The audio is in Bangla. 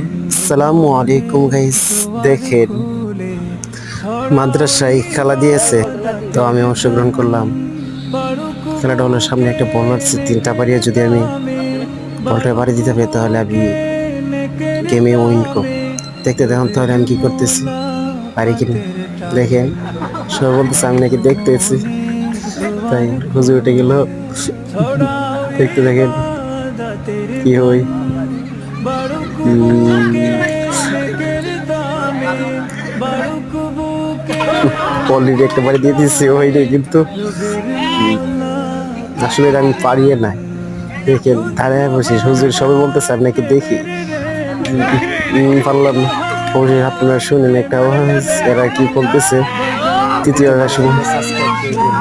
আসসালামু আলাইকুম গাইস, দেখেন মাদ্রাসায় খেলা দিয়েছে, তো আমি অংশগ্রহণ করলাম। খেলাটা হলো সামনে একটা বল আছে, 3টা বাড়িয়ে যদি আমি বলটা বাড়ি দিতে পারি তাহলে আমি গেমে উইন করব। দেখতে দেখুন তাহলে আমি কি করতেছি, পারি কিনা। দেখেন সবাই বলতেছে আমি নাকি দেখতেছি, তাই হুজুর উঠে গেল। দেখতে দেখেন কি হই। অলরেডি একটা বাড়ি দিয়ে দিচ্ছি ওইটা, কিন্তু আসলে এটা আমি পারিয়ে নাই। দেখেন ধারে বসে হুজুর সবাই বলতেছে আমি নাকি দেখি, পারলাম না। অবশ্যই আপনারা শুনেন একটা আওয়াজ, এরা কি বলতেছে। তৃতীয় সময় সাবস্ক্রাইব করে দিন।